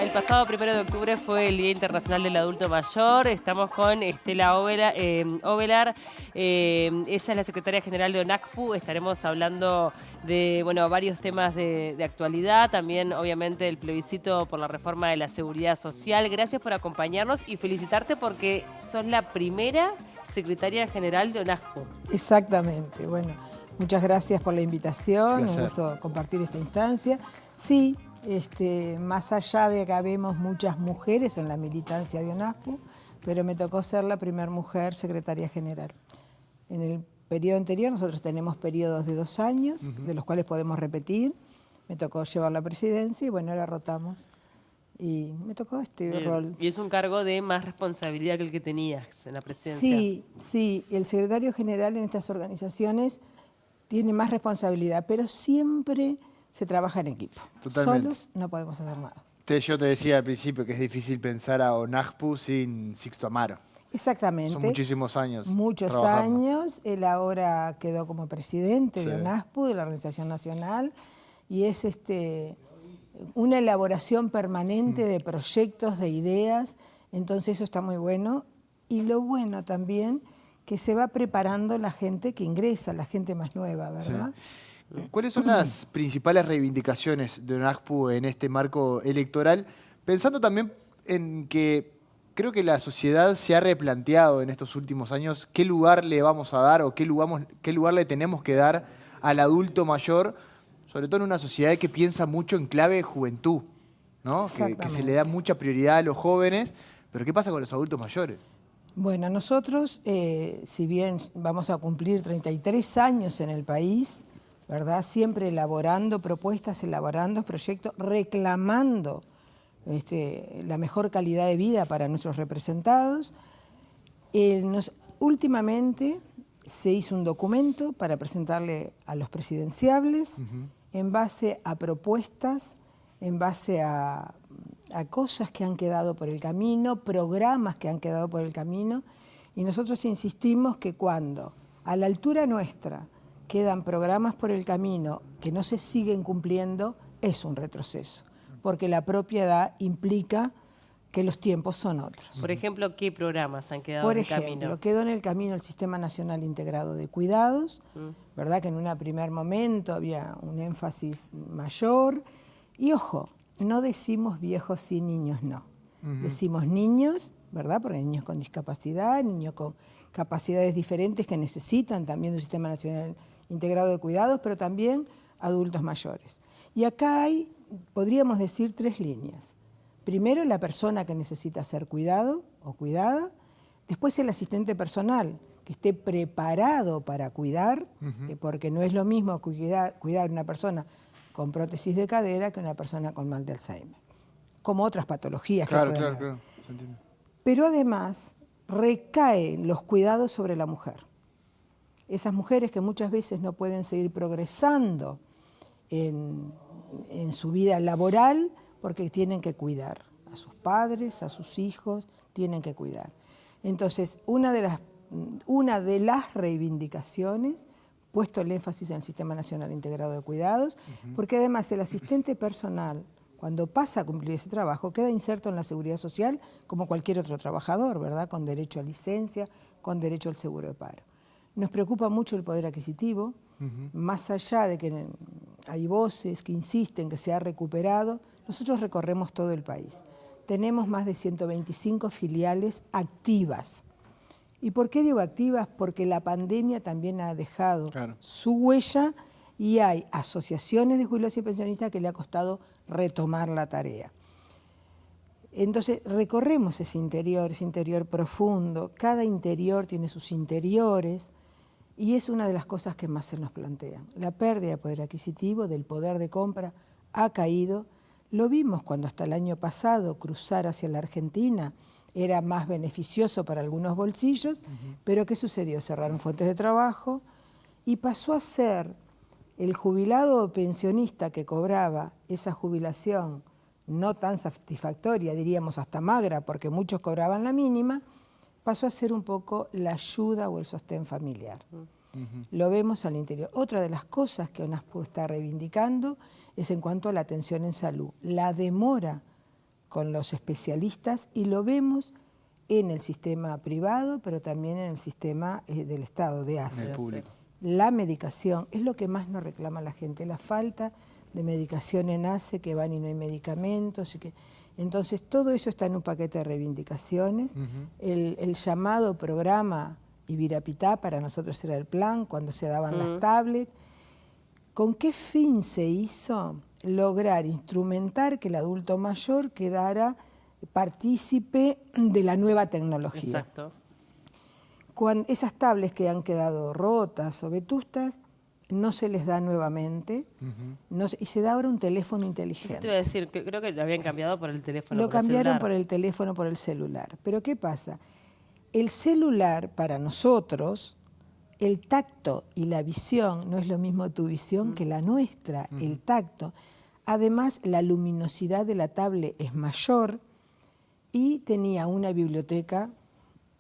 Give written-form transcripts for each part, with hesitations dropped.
el pasado 1 de octubre fue el Día Internacional del Adulto Mayor. Estamos con Estela Ovelar. Ella es la secretaria general de ONACPU. Estaremos hablando de varios temas de actualidad. También, obviamente, el plebiscito por la reforma de la seguridad social. Gracias por acompañarnos y felicitarte porque sos la primera secretaria general de ONACPU. Exactamente. Bueno, muchas gracias por la invitación. Un gusto compartir esta instancia. Sí. Más allá de que habemos muchas mujeres en la militancia de ONACPU, pero me tocó ser la primera mujer secretaria general. En el periodo anterior nosotros tenemos periodos de 2 años, de los cuales podemos repetir. Me tocó llevar la presidencia y bueno, ahora rotamos. Y me tocó este rol. Y es un cargo de más responsabilidad que el que tenías en la presidencia. Sí, sí, el secretario general en estas organizaciones tiene más responsabilidad, pero siempre se trabaja en equipo. Totalmente. Solos no podemos hacer nada. Yo te decía al principio que es difícil pensar a ONACPU sin Sixto Amaro. Exactamente. Son muchísimos años. Muchos años. Él ahora quedó como presidente de ONACPU, de la Organización Nacional, y es una elaboración permanente de proyectos, de ideas. Entonces eso está muy bueno. Y lo bueno también que se va preparando la gente que ingresa, la gente más nueva, ¿verdad? Sí. ¿Cuáles son las principales reivindicaciones de ONACPU en este marco electoral? Pensando también en que creo que la sociedad se ha replanteado en estos últimos años qué lugar le vamos a dar o qué lugar le tenemos que dar al adulto mayor, sobre todo en una sociedad que piensa mucho en clave juventud, ¿no? Que se le da mucha prioridad a los jóvenes, pero ¿qué pasa con los adultos mayores? Bueno, nosotros, si bien vamos a cumplir 33 años en el país, ¿verdad? Siempre elaborando propuestas, elaborando proyectos, reclamando la mejor calidad de vida para nuestros representados. Últimamente se hizo un documento para presentarle a los presidenciables en base a propuestas, en base a cosas que han quedado por el camino, programas que han quedado por el camino, y nosotros insistimos que cuando a la altura nuestra quedan programas por el camino que no se siguen cumpliendo, es un retroceso, porque la propia edad implica que los tiempos son otros. Por ejemplo, ¿qué programas han quedado en el camino? Por ejemplo, quedó en el camino el Sistema Nacional Integrado de Cuidados, ¿verdad? Que en un primer momento había un énfasis mayor. Y ojo, no decimos viejos y niños, no. Decimos niños, ¿verdad? Porque hay niños con discapacidad, niños con capacidades diferentes que necesitan también de un Sistema Nacional Integrado de Cuidados, pero también adultos mayores. Y acá hay, podríamos decir, 3 líneas. Primero, la persona que necesita ser cuidado o cuidada. Después, el asistente personal, que esté preparado para cuidar, porque no es lo mismo cuidar a una persona con prótesis de cadera que una persona con mal de Alzheimer, como otras patologías que pueden haber. Claro, entiendo. Pero además, recaen los cuidados sobre la mujer. Esas mujeres que muchas veces no pueden seguir progresando en su vida laboral porque tienen que cuidar a sus padres, a sus hijos, tienen que cuidar. Entonces, una de las reivindicaciones, puesto el énfasis en el Sistema Nacional Integrado de Cuidados, porque además el asistente personal, cuando pasa a cumplir ese trabajo, queda inserto en la seguridad social como cualquier otro trabajador, ¿verdad? Con derecho a licencia, con derecho al seguro de paro. Nos preocupa mucho el poder adquisitivo, más allá de que hay voces que insisten que se ha recuperado, nosotros recorremos todo el país. Tenemos más de 125 filiales activas. ¿Y por qué digo activas? Porque la pandemia también ha dejado su huella y hay asociaciones de jubilados y pensionistas que le ha costado retomar la tarea. Entonces recorremos ese interior profundo, cada interior tiene sus interiores y es una de las cosas que más se nos plantean. La pérdida de poder adquisitivo, del poder de compra, ha caído. Lo vimos cuando hasta el año pasado cruzar hacia la Argentina era más beneficioso para algunos bolsillos, pero ¿qué sucedió? Cerraron fuentes de trabajo y pasó a ser el jubilado o pensionista que cobraba esa jubilación no tan satisfactoria, diríamos hasta magra, porque muchos cobraban la mínima, pasó a ser un poco la ayuda o el sostén familiar. Lo vemos al interior. Otra de las cosas que ONACPU está reivindicando es en cuanto a la atención en salud. La demora con los especialistas y lo vemos en el sistema privado, pero también en el sistema del Estado, de En ASE. el público. La medicación es lo que más nos reclama la gente, la falta de medicación en ASE, que van y no hay medicamentos. Entonces, todo eso está en un paquete de reivindicaciones. El llamado programa Ibirapitá para nosotros era el plan, cuando se daban las tablets. ¿Con qué fin se hizo? Lograr instrumentar que el adulto mayor quedara partícipe de la nueva tecnología. Exacto. Cuando esas tablets que han quedado rotas o vetustas, no se les da nuevamente, y se da ahora un teléfono Yo inteligente. te iba a decir, que creo que lo habían cambiado por el teléfono. Lo por el cambiaron celular. por el teléfono, por el celular. Pero ¿qué pasa? El celular, para nosotros, el tacto y la visión, no es lo mismo tu visión que la nuestra, el tacto. Además, la luminosidad de la tablet es mayor y tenía una biblioteca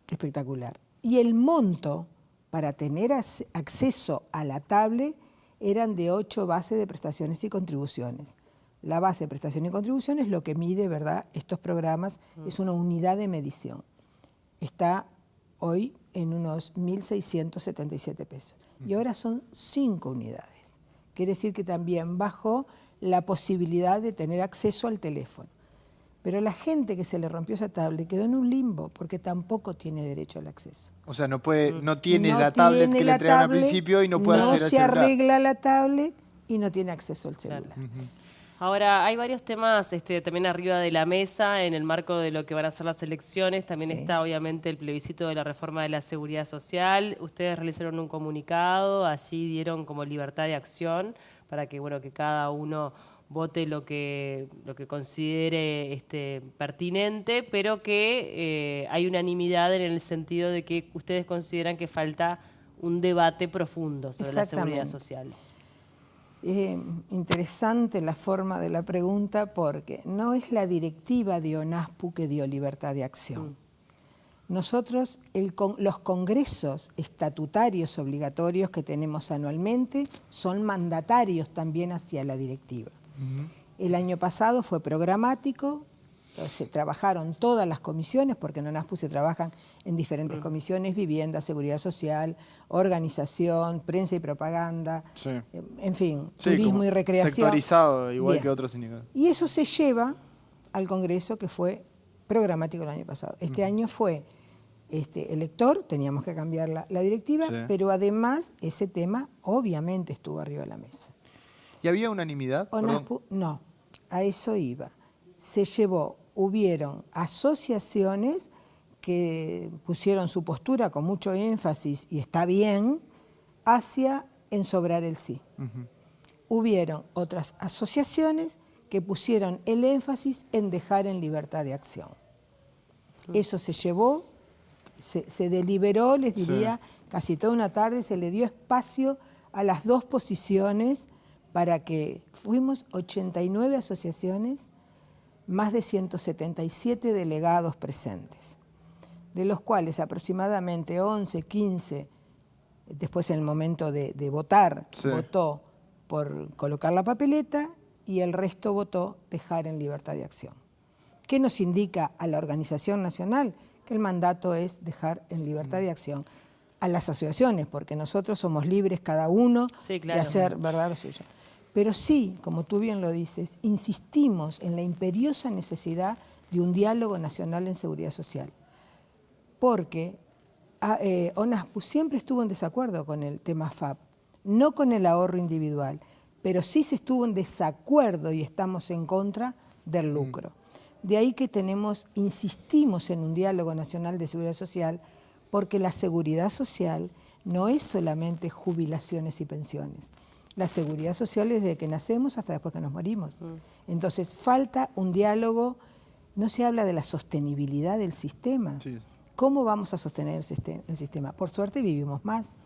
espectacular. Y el monto para tener acceso a la tablet eran de 8 bases de prestaciones y contribuciones. La base de prestaciones y contribuciones, lo que mide, ¿verdad?, estos programas, es una unidad de medición. Está hoy en unos 1.677 pesos. Y ahora son 5 unidades. Quiere decir que también bajó la posibilidad de tener acceso al teléfono. Pero la gente que se le rompió esa tablet quedó en un limbo porque tampoco tiene derecho al acceso. O sea, no tiene No la tablet tiene que le la entregaron al tablet, principio y no puede no acceder al se celular. arregla la tablet y no tiene acceso al celular. Claro. Ahora, hay varios temas también arriba de la mesa en el marco de lo que van a ser las elecciones. También Sí. está, obviamente, el plebiscito de la reforma de la seguridad social. Ustedes realizaron un comunicado, allí dieron como libertad de acción para que, bueno, que cada uno vote lo que considere pertinente, pero que hay unanimidad en el sentido de que ustedes consideran que falta un debate profundo sobre la seguridad Exactamente. social. Interesante la forma de la pregunta porque no es la directiva de ONASPU que dio libertad de acción. Nosotros, los congresos estatutarios obligatorios que tenemos anualmente son mandatarios también hacia la directiva. El año pasado fue programático, entonces trabajaron todas las comisiones, porque en ONASPU se trabajan en diferentes comisiones: vivienda, seguridad social, organización, prensa y propaganda, Sí. en fin, Sí, turismo como y recreación. sectorizado, igual Bien. que otros sindicatos. Y eso se lleva al Congreso, que fue programático el año pasado. Este año fue elector, teníamos que cambiar la directiva, Sí. pero además ese tema obviamente estuvo arriba de la mesa. ¿Y había unanimidad? Perdón. ONASPU, no, a eso iba. Hubieron asociaciones que pusieron su postura con mucho énfasis, y está bien, hacia ensobrar el sí. Hubieron otras asociaciones que pusieron el énfasis en dejar en libertad de acción. Eso se llevó, se deliberó, les diría, casi toda una tarde, se le dio espacio a las dos posiciones para que fuimos 89 asociaciones, más de 177 delegados presentes, de los cuales aproximadamente 11, 15, después en el momento de votar, votó por colocar la papeleta y el resto votó dejar en libertad de acción. ¿Qué nos indica a la organización nacional? Que el mandato es dejar en libertad de acción a las asociaciones, porque nosotros somos libres cada uno de hacer verdad lo suyo. Pero sí, como tú bien lo dices, insistimos en la imperiosa necesidad de un diálogo nacional en seguridad social, porque ONASPU siempre estuvo en desacuerdo con el tema FAP, no con el ahorro individual, pero sí se estuvo en desacuerdo y estamos en contra del lucro. De ahí que insistimos en un diálogo nacional de seguridad social, porque la seguridad social no es solamente jubilaciones y pensiones. La seguridad social es desde que nacemos hasta después que nos morimos. Entonces falta un diálogo, no se habla de la sostenibilidad del sistema. Sí. ¿Cómo vamos a sostener el sistema? Por suerte vivimos más,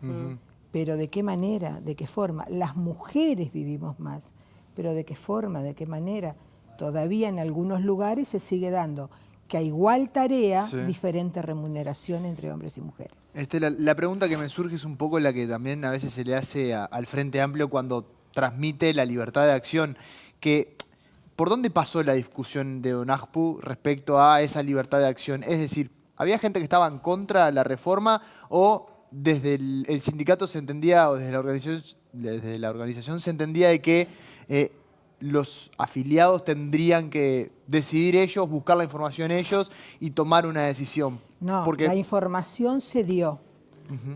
pero ¿de qué manera? ¿De qué forma? Las mujeres vivimos más, pero ¿de qué forma? ¿De qué manera? Todavía en algunos lugares se sigue dando que a igual tarea, diferente remuneración entre hombres y mujeres. La pregunta que me surge es un poco la que también a veces se le hace al Frente Amplio cuando transmite la libertad de acción, que ¿por dónde pasó la discusión de ONAJPU respecto a esa libertad de acción? Es decir, ¿había gente que estaba en contra de la reforma o desde el sindicato se entendía, o desde la organización se entendía de que los afiliados tendrían que decidir ellos, buscar la información ellos y tomar una decisión? No, Porque la información se dio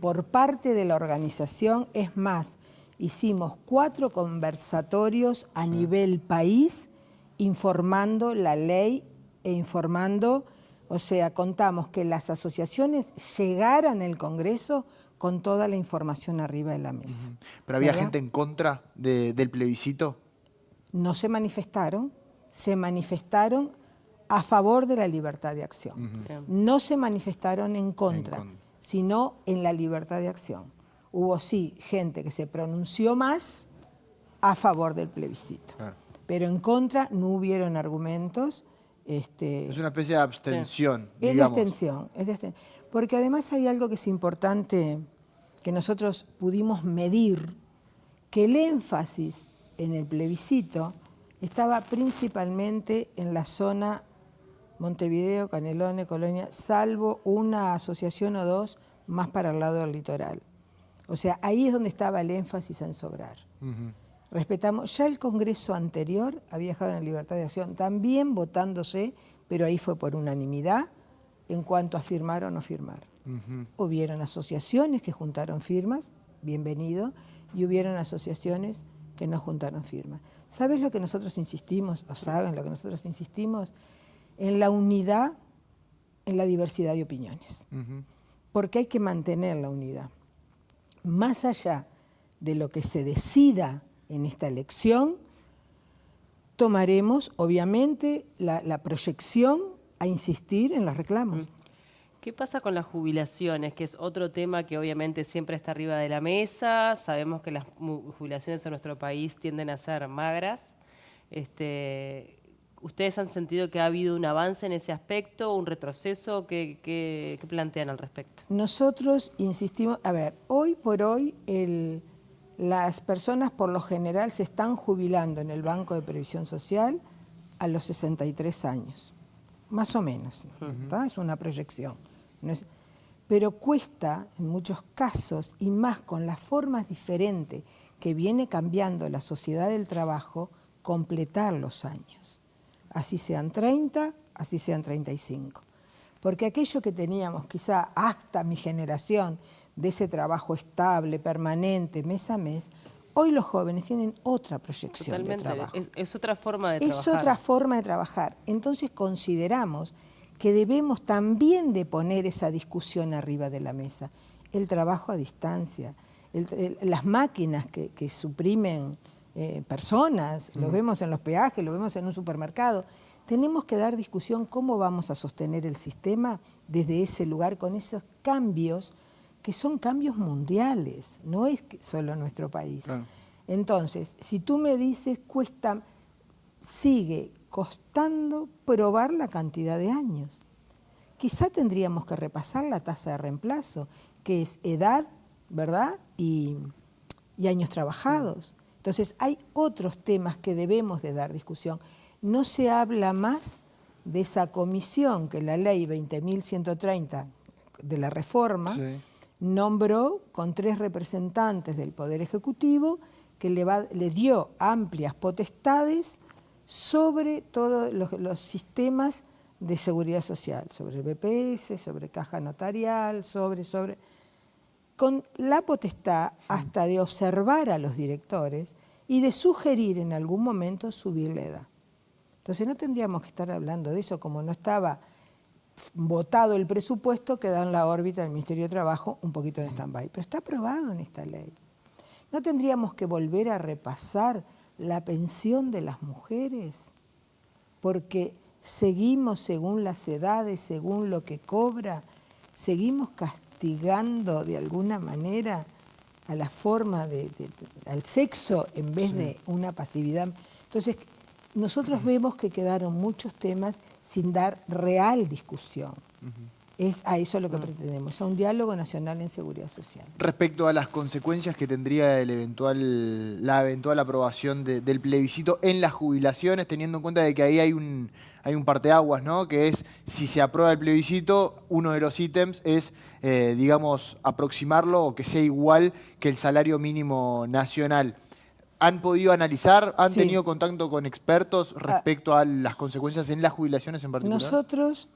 por parte de la organización. Es más, hicimos 4 conversatorios a nivel país informando la ley e informando, o sea, contamos que las asociaciones llegaran al Congreso con toda la información arriba de la mesa. ¿Pero había ¿verdad? gente en contra del plebiscito? No se manifestaron a favor de la libertad de acción. No se manifestaron en contra, sino en la libertad de acción. Hubo sí gente que se pronunció más a favor del plebiscito, pero en contra no hubieron argumentos. Es una especie de abstención, Es de digamos. abstención, porque además hay algo que es importante que nosotros pudimos medir, que el énfasis en el plebiscito estaba principalmente en la zona Montevideo, Canelones, Colonia, salvo una asociación o 2 más para el lado del litoral. O sea, ahí es donde estaba el énfasis en Sobrar. Respetamos, ya el Congreso anterior había dejado en la libertad de acción, también votándose, pero ahí fue por unanimidad en cuanto a firmar o no firmar. Hubieron asociaciones que juntaron firmas, bienvenido, y hubieron asociaciones que no juntaron firmas. ¿Sabes lo que nosotros insistimos? ¿O saben lo que nosotros insistimos? En la unidad, en la diversidad de opiniones. Porque hay que mantener la unidad. Más allá de lo que se decida en esta elección, tomaremos, obviamente, la proyección a insistir en los reclamos. ¿Qué pasa con las jubilaciones? Que es otro tema que obviamente siempre está arriba de la mesa. Sabemos que las jubilaciones en nuestro país tienden a ser magras. ¿Ustedes han sentido que ha habido un avance en ese aspecto, un retroceso? ¿Qué plantean al respecto? Nosotros insistimos, a ver, hoy por hoy las personas por lo general se están jubilando en el Banco de Previsión Social a los 63 años, más o menos, es una proyección. No es, pero cuesta en muchos casos, y más con las formas diferentes que viene cambiando la sociedad del trabajo, completar los años. Así sean 30, así sean 35. Porque aquello que teníamos quizá hasta mi generación, de ese trabajo estable, permanente, mes a mes, hoy los jóvenes tienen otra proyección. Totalmente. De trabajo. Es otra forma de trabajar. Es otra forma de trabajar. Entonces consideramos que debemos también de poner esa discusión arriba de la mesa. El trabajo a distancia, las máquinas que suprimen personas, lo vemos en los peajes, lo vemos en un supermercado. Tenemos que dar discusión cómo vamos a sostener el sistema desde ese lugar con esos cambios que son cambios mundiales, no es solo nuestro país. Claro. Entonces, si tú me dices, sigue costando probar la cantidad de años. Quizá tendríamos que repasar la tasa de reemplazo, que es edad, ¿verdad? Y años trabajados. Entonces, hay otros temas que debemos de dar discusión. No se habla más de esa comisión que la ley 20.130 de la reforma nombró con 3 representantes del Poder Ejecutivo que le dio amplias potestades sobre todos los sistemas de seguridad social, sobre el BPS, sobre caja notarial, con la potestad hasta de observar a los directores y de sugerir en algún momento subir la edad. Entonces no tendríamos que estar hablando de eso, como no estaba votado el presupuesto, queda en la órbita del Ministerio de Trabajo un poquito en stand-by, pero está aprobado en esta ley. ¿No tendríamos que volver a repasar la pensión de las mujeres? Porque seguimos, según las edades, según lo que cobra, seguimos castigando de alguna manera a la forma al sexo en vez de una pasividad. Entonces, nosotros vemos que quedaron muchos temas sin dar real discusión. Es a eso lo que pretendemos, a un diálogo nacional en seguridad social. Respecto a las consecuencias que tendría la eventual aprobación del plebiscito en las jubilaciones, teniendo en cuenta de que ahí hay un parteaguas, ¿no? Que es, si se aprueba el plebiscito, uno de los ítems es, digamos, aproximarlo o que sea igual que el salario mínimo nacional. ¿Han podido analizar, han tenido contacto con expertos respecto a las consecuencias en las jubilaciones en particular? Nosotros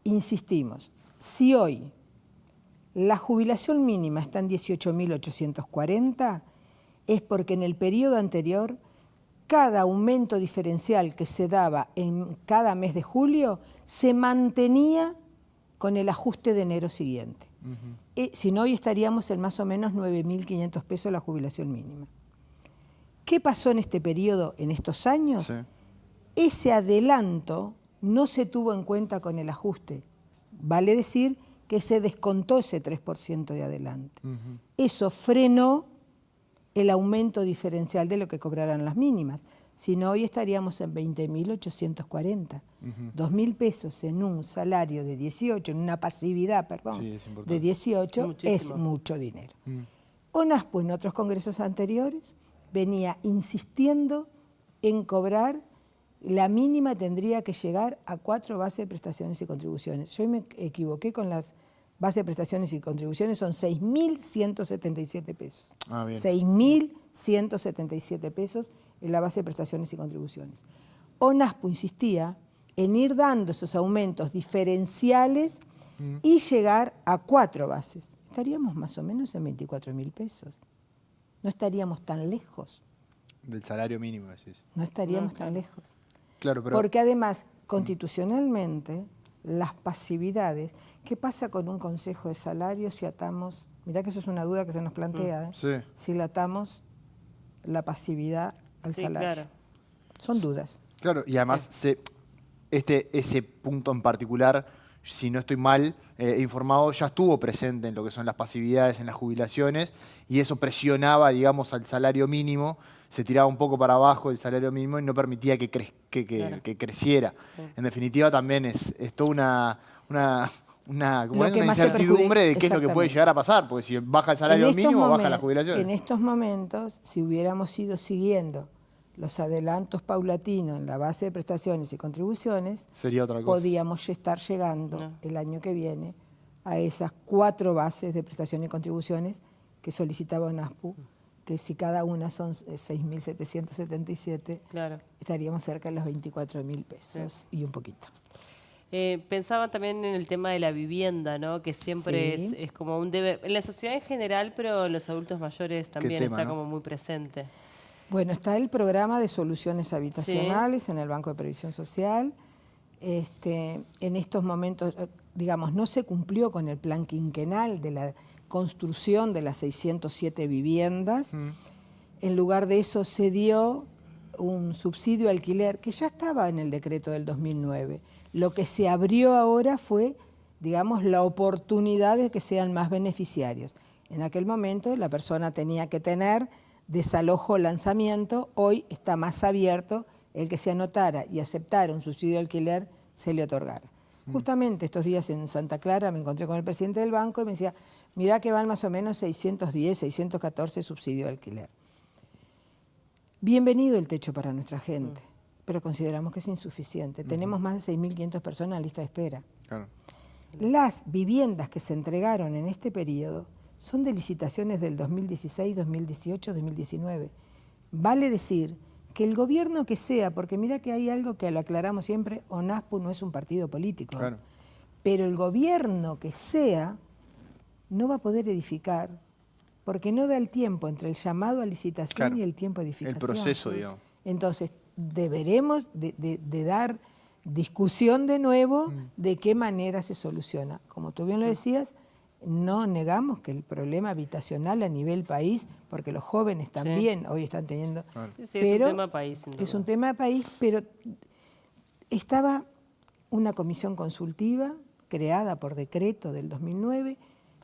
insistimos, si hoy la jubilación mínima está en 18.840, es porque en el periodo anterior cada aumento diferencial que se daba en cada mes de julio se mantenía con el ajuste de enero siguiente. Si no, hoy estaríamos en más o menos 9.500 pesos la jubilación mínima. ¿Qué pasó en este periodo, en estos años? Sí. Ese adelanto no se tuvo en cuenta con el ajuste. Vale decir que se descontó ese 3% de adelanto. Eso frenó el aumento diferencial de lo que cobrarán las mínimas. Si no, hoy estaríamos en 20.840. 2.000 pesos en un salario de 18, en una pasividad, perdón, de 18, es mucho dinero. ONASPO en otros congresos anteriores venía insistiendo en cobrar, la mínima tendría que llegar a 4 bases de prestaciones y contribuciones. Yo me equivoqué con las bases de prestaciones y contribuciones, son 6.177 pesos. Ah, bien. 6.177 pesos en la base de prestaciones y contribuciones. ONASPO insistía en ir dando esos aumentos diferenciales y llegar a 4 bases. Estaríamos más o menos en 24.000 pesos. No estaríamos tan lejos. Del salario mínimo, decís. No estaríamos tan lejos. Claro, pero... Porque además, constitucionalmente, las pasividades, ¿qué pasa con un consejo de salario si atamos, mirá que eso es una duda que se nos plantea, si le atamos la pasividad al salario? Claro. Son dudas. Claro, y además ese punto en particular, si no estoy mal informado, ya estuvo presente en lo que son las pasividades en las jubilaciones y eso presionaba, digamos, al salario mínimo, se tiraba un poco para abajo el salario mínimo y no permitía que creciera. Sí. En definitiva, también es toda una incertidumbre de qué es lo que puede llegar a pasar, porque si baja el salario mínimo, baja la jubilación. En estos momentos, si hubiéramos ido siguiendo los adelantos paulatinos en la base de prestaciones y contribuciones, sería otra cosa. Podíamos estar llegando el año que viene a esas 4 bases de prestaciones y contribuciones que solicitaba ONASPO, que si cada una son 6.777, estaríamos cerca de los 24.000 pesos y un poquito. Pensaba también en el tema de la vivienda, ¿no? Que siempre es como un deber, en la sociedad en general, pero en los adultos mayores también está como muy presente. Bueno, está el programa de soluciones habitacionales en el Banco de Previsión Social. En estos momentos, digamos, no se cumplió con el plan quinquenal de la construcción de las 607 viviendas. En lugar de eso se dio un subsidio alquiler que ya estaba en el decreto del 2009. Lo que se abrió ahora fue, digamos, la oportunidad de que sean más beneficiarios. En aquel momento la persona tenía que tener desalojo o lanzamiento, hoy está más abierto, el que se anotara y aceptara un subsidio de alquiler se le otorgara. Justamente estos días en Santa Clara me encontré con el presidente del banco y me decía, mirá que van más o menos 610, 614 subsidio de alquiler. Bienvenido el techo para nuestra gente, pero consideramos que es insuficiente. Tenemos más de 6.500 personas en lista de espera. Claro. Las viviendas que se entregaron en este periodo son de licitaciones del 2016, 2018, 2019. Vale decir que el gobierno que sea, porque mira que hay algo que lo aclaramos siempre, ONASPO no es un partido político, pero el gobierno que sea no va a poder edificar porque no da el tiempo entre el llamado a licitación y el tiempo de edificación. El proceso, digamos. Entonces, deberemos de dar discusión de nuevo de qué manera se soluciona. Como tú bien lo decías, no negamos que el problema habitacional a nivel país, porque los jóvenes también hoy están teniendo... pero es un tema país. Es un tema país, pero estaba una comisión consultiva creada por decreto del 2009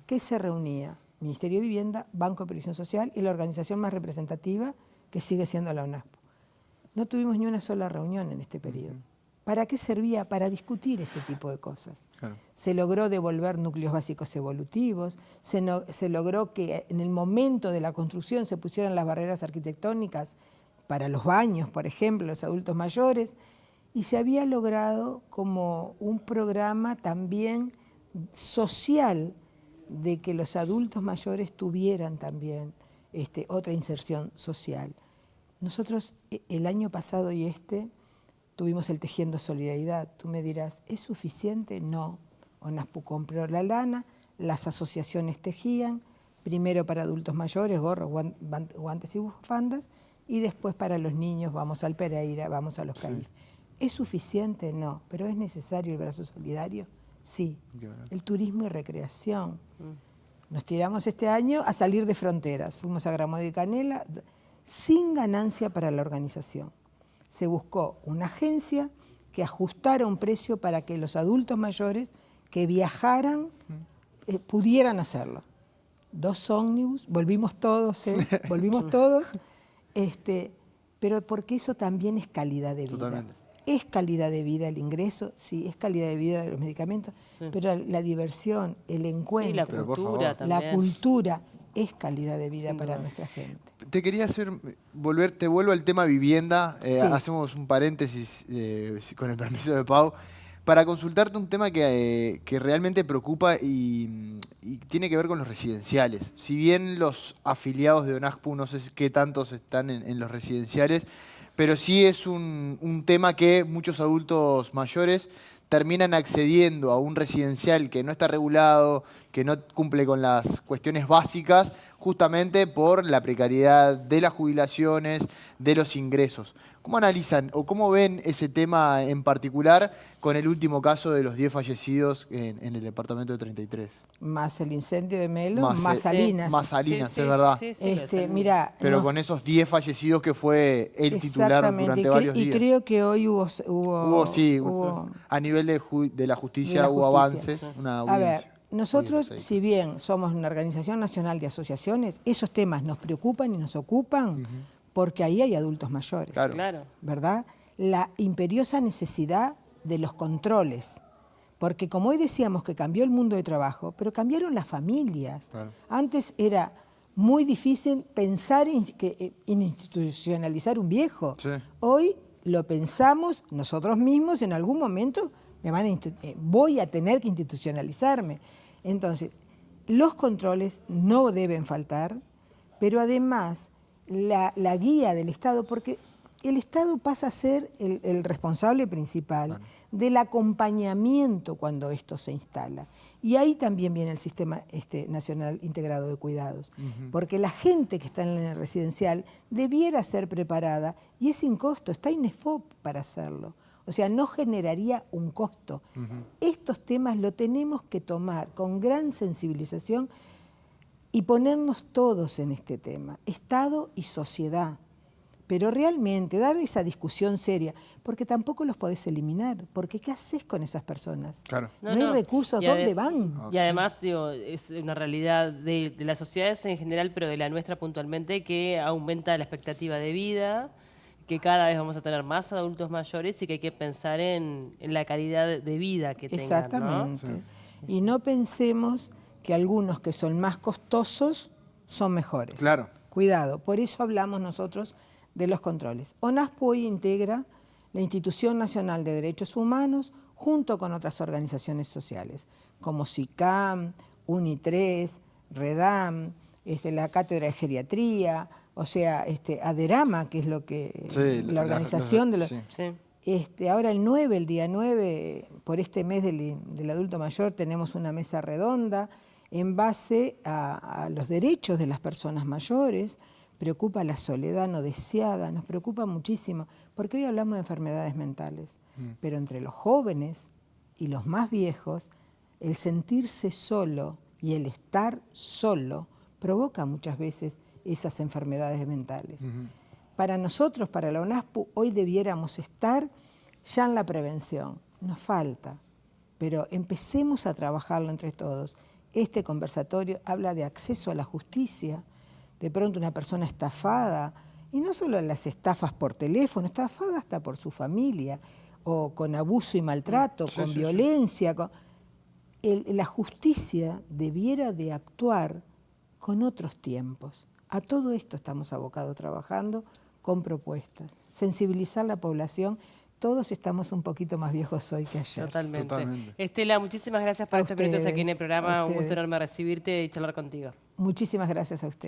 que se reunía Ministerio de Vivienda, Banco de Previsión Social y la organización más representativa que sigue siendo la ONASPO. No tuvimos ni una sola reunión en este periodo. ¿Para qué servía? Para discutir este tipo de cosas. Claro. Se logró devolver núcleos básicos evolutivos, se logró que en el momento de la construcción se pusieran las barreras arquitectónicas para los baños, por ejemplo, los adultos mayores, y se había logrado como un programa también social de que los adultos mayores tuvieran también otra inserción social. Nosotros el año pasado y tuvimos el Tejiendo Solidaridad. Tú me dirás, ¿es suficiente? No. ONASPU compró la lana, las asociaciones tejían, primero para adultos mayores, gorros, guantes y bufandas, y después para los niños, vamos al Pereira, vamos a los CAIF. ¿Es suficiente? No. ¿Pero es necesario el brazo solidario? Sí. El turismo y recreación. Nos tiramos este año a salir de fronteras. Fuimos a Gramo de Canela sin ganancia para la organización. Se buscó una agencia que ajustara un precio para que los adultos mayores que viajaran pudieran hacerlo. 2 ómnibus, volvimos todos, pero porque eso también es calidad de vida. Totalmente. Es calidad de vida el ingreso, sí, es calidad de vida de los medicamentos, pero la diversión, el encuentro, sí, la cultura también. la cultura es calidad de vida para nuestra gente. Te quería te vuelvo al tema vivienda, Sí. hacemos un paréntesis con el permiso de Pau, para consultarte un tema que realmente preocupa y tiene que ver con los residenciales. Si bien los afiliados de ONASPU, no sé qué tantos están en los residenciales, pero sí es un tema que muchos adultos mayores terminan accediendo a un residencial que no está regulado, que no cumple con las cuestiones básicas, justamente por la precariedad de las jubilaciones, de los ingresos. ¿Cómo analizan o cómo ven ese tema en particular con el último caso de los 10 fallecidos en el departamento de 33? Más el incendio de Melo, más Salinas. Más Salinas, Sí, es verdad. sí, Mira, Pero con esos 10 fallecidos que fue el titular durante varios días. Y creo que hoy hubo a nivel de la justicia hubo avances. Una A audiencia. ver, nosotros, Audiencia. si bien somos una organización nacional de asociaciones, esos temas nos preocupan y nos ocupan porque ahí hay adultos mayores, Claro. ¿verdad? La imperiosa necesidad de los controles, porque como hoy decíamos que cambió el mundo de trabajo, pero cambiaron las familias. Claro. Antes era muy difícil pensar en institucionalizar un viejo. Sí. Hoy lo pensamos nosotros mismos, en algún momento voy a tener que institucionalizarme. Entonces, los controles no deben faltar, pero además la guía del Estado, porque el Estado pasa a ser el responsable principal del acompañamiento cuando esto se instala. Y ahí también viene el Sistema Nacional Integrado de Cuidados, porque la gente que está en el residencial debiera ser preparada y es sin costo, está INEFOP para hacerlo. O sea, no generaría un costo. Estos temas lo tenemos que tomar con gran sensibilización y ponernos todos en este tema, Estado y sociedad. Pero realmente dar esa discusión seria, porque tampoco los podés eliminar, porque ¿qué haces con esas personas? Claro. No hay recursos, ¿dónde van? Y además, digo, es una realidad de las sociedades en general, pero de la nuestra puntualmente, que aumenta la expectativa de vida, que cada vez vamos a tener más adultos mayores y que hay que pensar en la calidad de vida que tengan, Exactamente. ¿no? Sí. Y no pensemos que algunos que son más costosos son mejores. Claro. Cuidado, por eso hablamos nosotros de los controles. ONASPU hoy integra la Institución Nacional de Derechos Humanos junto con otras organizaciones sociales, como SICAM, UNI3, REDAM, la Cátedra de Geriatría, o sea, ADERAMA, que es lo que la organización de los... Sí. Sí. Ahora el día 9, por este mes del adulto mayor, tenemos una mesa redonda en base a los derechos de las personas mayores. Preocupa la soledad no deseada, nos preocupa muchísimo, porque hoy hablamos de enfermedades mentales, pero entre los jóvenes y los más viejos, el sentirse solo y el estar solo provoca muchas veces esas enfermedades mentales. Para nosotros, para la ONASPU, hoy debiéramos estar ya en la prevención, nos falta, pero empecemos a trabajarlo entre todos. Este conversatorio habla de acceso a la justicia. De pronto una persona estafada, y no solo las estafas por teléfono, estafada hasta por su familia. o con abuso y maltrato, Sí, con sí, sí. violencia. La justicia debiera de actuar con otros tiempos. A todo esto estamos abocados trabajando con propuestas. Sensibilizar la población. Todos estamos un poquito más viejos hoy que ayer. Totalmente. Totalmente. Estela, muchísimas gracias por A estos minutos aquí en el ustedes, programa. a Un gusto ustedes. enorme recibirte y charlar contigo. Muchísimas gracias a ustedes.